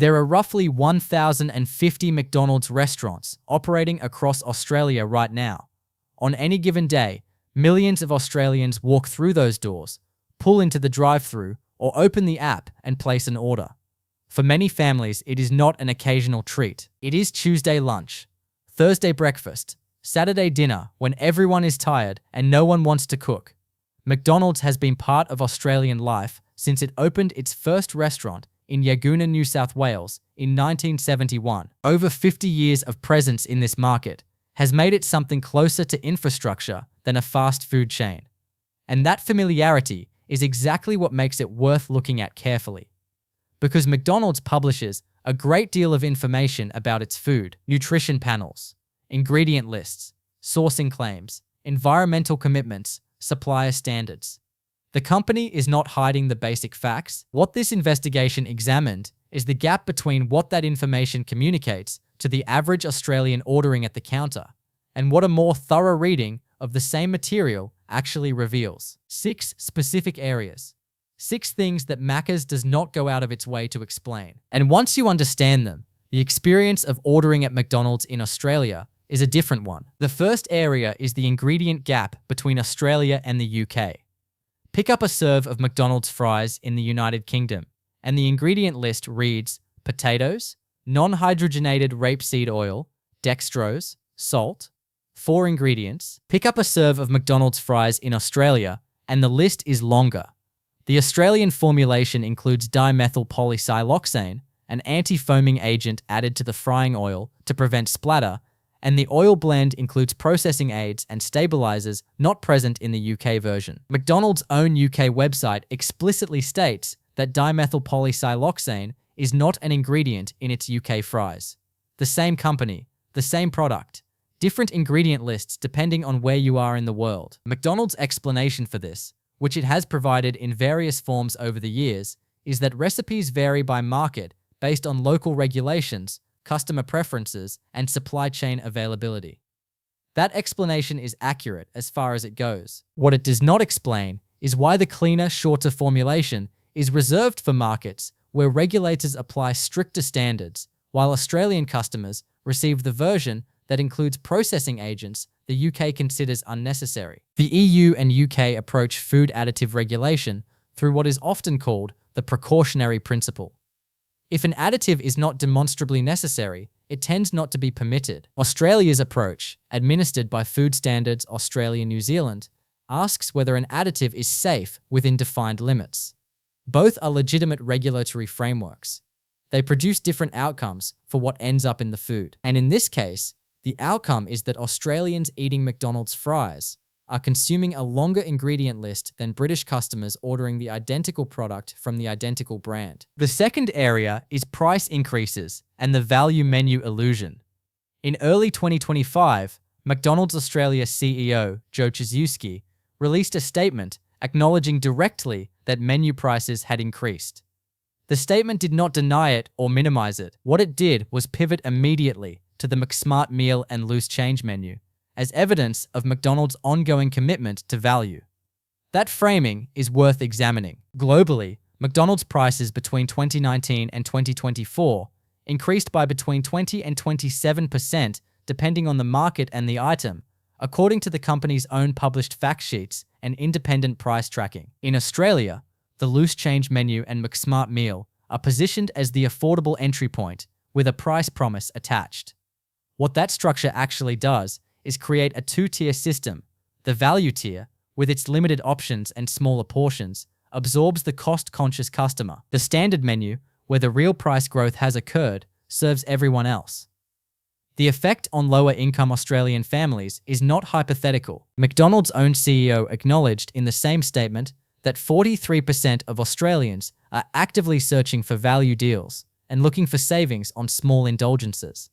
There are roughly 1,050 McDonald's restaurants operating across Australia right now. On any given day, millions of Australians walk through those doors, pull into the drive-thru, or open the app and place an order. For many families, it is not an occasional treat. It is Tuesday lunch, Thursday breakfast, Saturday dinner when everyone is tired and no one wants to cook. McDonald's has been part of Australian life since it opened its first restaurant in Yagoona, New South Wales in 1971. Over 50 years of presence in this market has made it something closer to infrastructure than a fast food chain. And that familiarity is exactly what makes it worth looking at carefully. Because McDonald's publishes a great deal of information about its food, nutrition panels, ingredient lists, sourcing claims, environmental commitments, supplier standards. The company is not hiding the basic facts. What this investigation examined is the gap between what that information communicates to the average Australian ordering at the counter and what a more thorough reading of the same material actually reveals. 6 specific areas. 6 things that Macca's does not go out of its way to explain. And once you understand them, the experience of ordering at McDonald's in Australia is a different one. The first area is the ingredient gap between Australia and the UK. Pick up a serve of McDonald's fries in the United Kingdom, and the ingredient list reads potatoes, non-hydrogenated rapeseed oil, dextrose, salt. 4 ingredients. Pick up a serve of McDonald's fries in Australia, and the list is longer. The Australian formulation includes dimethyl polysiloxane, an anti-foaming agent added to the frying oil to prevent splatter, and the oil blend includes processing aids and stabilizers not present in the UK version. McDonald's own UK website explicitly states that dimethyl polysiloxane is not an ingredient in its UK fries. The same company, the same product, different ingredient lists depending on where you are in the world. McDonald's explanation for this, which it has provided in various forms over the years, is that recipes vary by market based on local regulations, customer preferences, and supply chain availability. That explanation is accurate as far as it goes. What it does not explain is why the cleaner, shorter formulation is reserved for markets where regulators apply stricter standards, while Australian customers receive the version that includes processing agents the UK considers unnecessary. The EU and UK approach food additive regulation through what is often called the precautionary principle. If an additive is not demonstrably necessary, it tends not to be permitted. Australia's approach, administered by Food Standards Australia New Zealand, asks whether an additive is safe within defined limits. Both are legitimate regulatory frameworks. They produce different outcomes for what ends up in the food. And in this case, the outcome is that Australians eating McDonald's fries are consuming a longer ingredient list than British customers ordering the identical product from the identical brand. The second area is price increases and the value menu illusion. In early 2025, McDonald's Australia CEO Joe Krzyzewski released a statement acknowledging directly that menu prices had increased. The statement did not deny it or minimize it. What it did was pivot immediately to the McSmart meal and loose change menu, as evidence of McDonald's ongoing commitment to value. That framing is worth examining. Globally, McDonald's prices between 2019 and 2024 increased by between 20 and 27% depending on the market and the item, according to the company's own published fact sheets and independent price tracking. In Australia, the loose change menu and McSmart meal are positioned as the affordable entry point with a price promise attached. What that structure actually does is create a 2-tier system. The value tier, with its limited options and smaller portions, absorbs the cost-conscious customer. The standard menu, where the real price growth has occurred, serves everyone else. The effect on lower-income Australian families is not hypothetical. McDonald's own CEO acknowledged in the same statement that 43% of Australians are actively searching for value deals and looking for savings on small indulgences.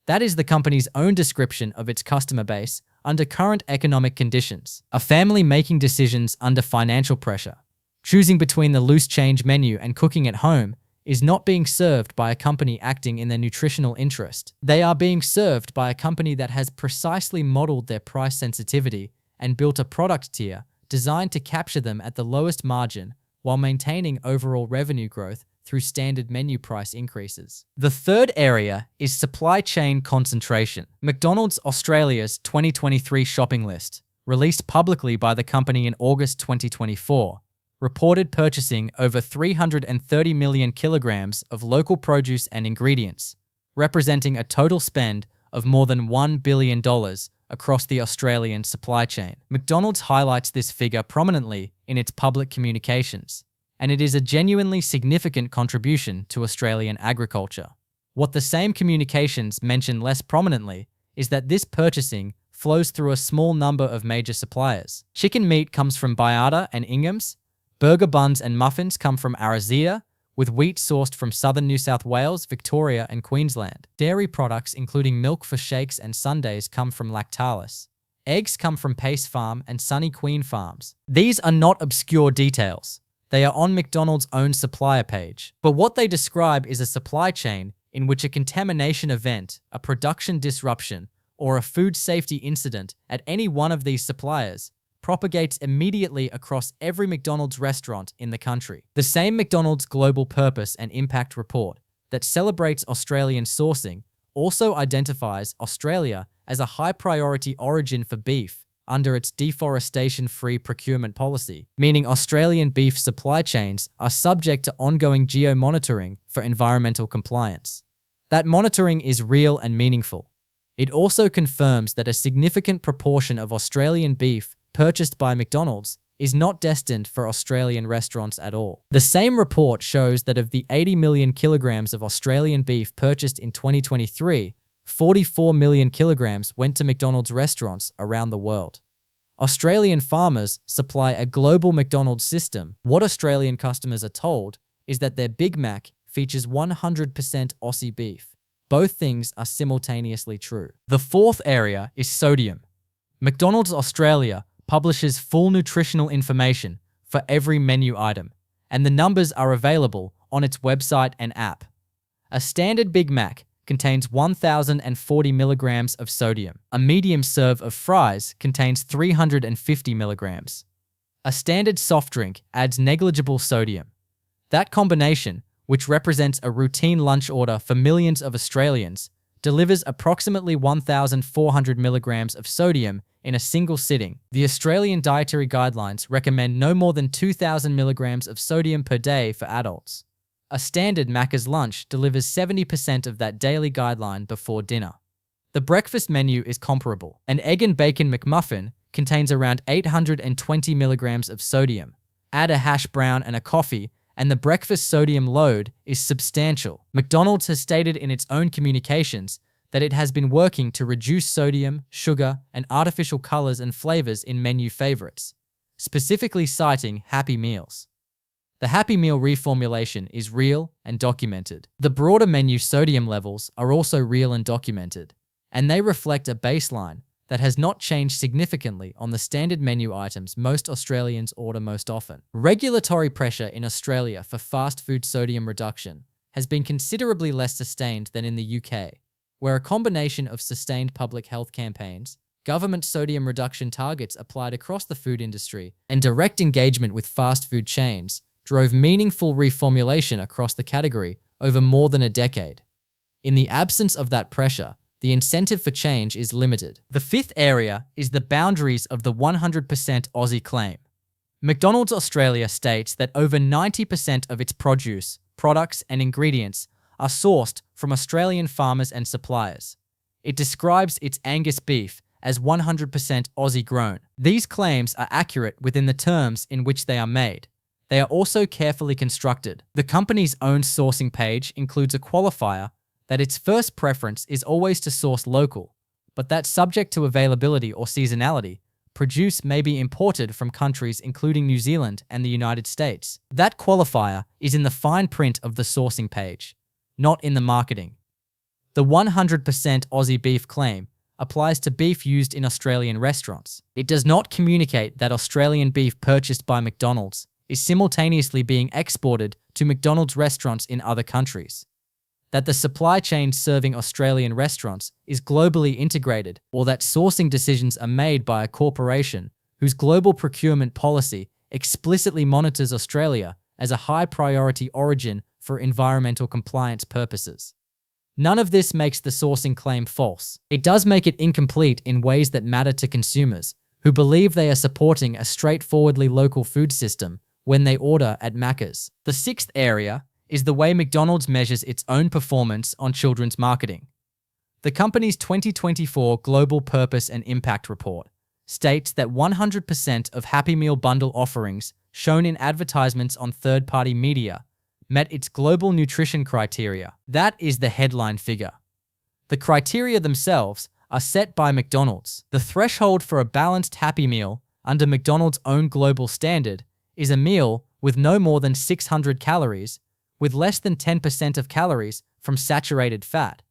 That is the company's own description of its customer base under current economic conditions. A family making decisions under financial pressure, choosing between the loose change menu and cooking at home, is not being served by a company acting in their nutritional interest. They are being served by a company that has precisely modeled their price sensitivity and built a product tier designed to capture them at the lowest margin while maintaining overall revenue growth through standard menu price increases. The third area is supply chain concentration. McDonald's Australia's 2023 shopping list, released publicly by the company in August 2024, reported purchasing over 330 million kilograms of local produce and ingredients, representing a total spend of more than $1 billion across the Australian supply chain. McDonald's highlights this figure prominently in its public communications, and it is a genuinely significant contribution to Australian agriculture. What the same communications mention less prominently is that this purchasing flows through a small number of major suppliers. Chicken meat comes from Baiada and Ingham's. Burger buns and muffins come from Arazia, with wheat sourced from southern New South Wales, Victoria, and Queensland. Dairy products, including milk for shakes and sundaes, come from Lactalis. Eggs come from Pace Farm and Sunny Queen Farms. These are not obscure details. They are on McDonald's own supplier page. But what they describe is a supply chain in which a contamination event, a production disruption, or a food safety incident at any one of these suppliers propagates immediately across every McDonald's restaurant in the country. The same McDonald's Global Purpose and Impact Report that celebrates Australian sourcing also identifies Australia as a high-priority origin for beef under its deforestation-free procurement policy, meaning Australian beef supply chains are subject to ongoing geo-monitoring for environmental compliance. That monitoring is real and meaningful. It also confirms that a significant proportion of Australian beef purchased by McDonald's is not destined for Australian restaurants at all. The same report shows that of the 80 million kilograms of Australian beef purchased in 2023, 44 million kilograms went to McDonald's restaurants around the world. Australian farmers supply a global McDonald's system. What Australian customers are told is that their Big Mac features 100% Aussie beef. Both things are simultaneously true. The fourth area is sodium. McDonald's Australia publishes full nutritional information for every menu item, and the numbers are available on its website and app. A standard Big Mac contains 1,040 milligrams of sodium. A medium serve of fries contains 350 milligrams. A standard soft drink adds negligible sodium. That combination, which represents a routine lunch order for millions of Australians, delivers approximately 1,400 milligrams of sodium in a single sitting. The Australian Dietary Guidelines recommend no more than 2,000 milligrams of sodium per day for adults. A standard Macca's lunch delivers 70% of that daily guideline before dinner. The breakfast menu is comparable. An egg and bacon McMuffin contains around 820 milligrams of sodium. Add a hash brown and a coffee, and the breakfast sodium load is substantial. McDonald's has stated in its own communications that it has been working to reduce sodium, sugar, and artificial colors and flavors in menu favorites, specifically citing Happy Meals. The Happy Meal reformulation is real and documented. The broader menu sodium levels are also real and documented, and they reflect a baseline that has not changed significantly on the standard menu items most Australians order most often. Regulatory pressure in Australia for fast food sodium reduction has been considerably less sustained than in the UK, where a combination of sustained public health campaigns, government sodium reduction targets applied across the food industry, and direct engagement with fast food chains drove meaningful reformulation across the category over more than a decade. In the absence of that pressure, the incentive for change is limited. The fifth area is the boundaries of the 100% Aussie claim. McDonald's Australia states that over 90% of its produce, products, and ingredients are sourced from Australian farmers and suppliers. It describes its Angus beef as 100% Aussie grown. These claims are accurate within the terms in which they are made. They are also carefully constructed. The company's own sourcing page includes a qualifier that its first preference is always to source local, but that subject to availability or seasonality, produce may be imported from countries including New Zealand and the United States. That qualifier is in the fine print of the sourcing page, not in the marketing. The 100% Aussie beef claim applies to beef used in Australian restaurants. It does not communicate that Australian beef purchased by McDonald's is simultaneously being exported to McDonald's restaurants in other countries, that the supply chain serving Australian restaurants is globally integrated, or that sourcing decisions are made by a corporation whose global procurement policy explicitly monitors Australia as a high-priority origin for environmental compliance purposes. None of this makes the sourcing claim false. It does make it incomplete in ways that matter to consumers, who believe they are supporting a straightforwardly local food system when they order at Macca's. The sixth area is the way McDonald's measures its own performance on children's marketing. The company's 2024 Global Purpose and Impact Report states that 100% of Happy Meal bundle offerings shown in advertisements on third-party media met its global nutrition criteria. That is the headline figure. The criteria themselves are set by McDonald's. The threshold for a balanced Happy Meal under McDonald's own global standard is a meal with no more than 600 calories, with less than 10% of calories from saturated fat,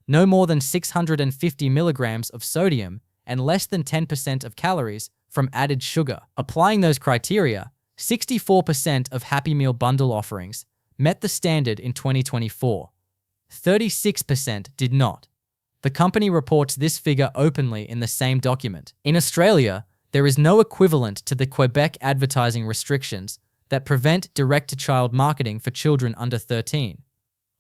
no more than 650 milligrams of sodium, and less than 10% of calories from added sugar. Applying those criteria, 64% of Happy Meal bundle offerings met the standard in 2024. 36% did not. The company reports this figure openly in the same document. In Australia, there is no equivalent to the Quebec advertising restrictions that prevent direct-to-child marketing for children under 13.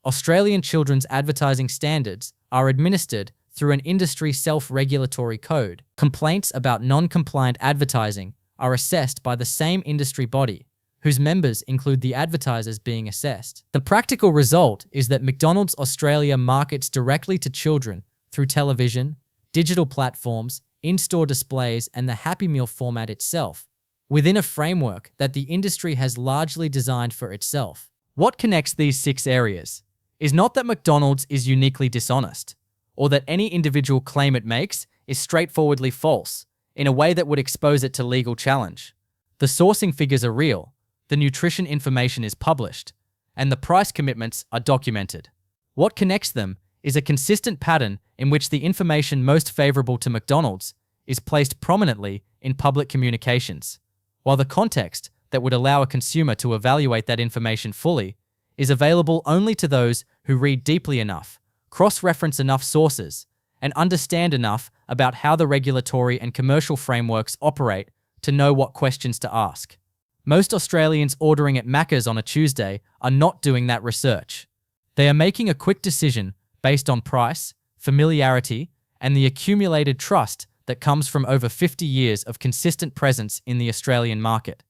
Australian children's advertising standards are administered through an industry self-regulatory code. Complaints about non-compliant advertising are assessed by the same industry body, whose members include the advertisers being assessed. The practical result is that McDonald's Australia markets directly to children through television, digital platforms, in-store displays, and the Happy Meal format itself, within a framework that the industry has largely designed for itself. What connects these six areas is not that McDonald's is uniquely dishonest, or that any individual claim it makes is straightforwardly false in a way that would expose it to legal challenge. The sourcing figures are real, the nutrition information is published, and the price commitments are documented. What connects them is a consistent pattern in which the information most favorable to McDonald's is placed prominently in public communications, while the context that would allow a consumer to evaluate that information fully is available only to those who read deeply enough, cross-reference enough sources, and understand enough about how the regulatory and commercial frameworks operate to know what questions to ask. Most Australians ordering at Macca's on a Tuesday are not doing that research. They are making a quick decision based on price, familiarity, and the accumulated trust that comes from over 50 years of consistent presence in the Australian market.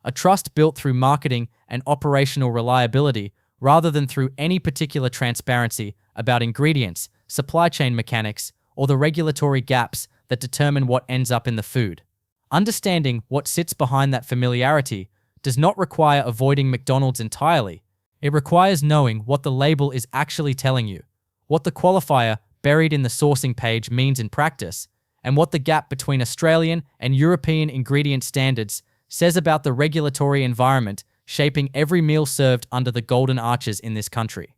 A trust built through marketing and operational reliability rather than through any particular transparency about ingredients, supply chain mechanics, or the regulatory gaps that determine what ends up in the food. Understanding what sits behind that familiarity does not require avoiding McDonald's entirely. It requires knowing what the label is actually telling you, what the qualifier buried in the sourcing page means in practice, and what the gap between Australian and European ingredient standards says about the regulatory environment shaping every meal served under the golden arches in this country.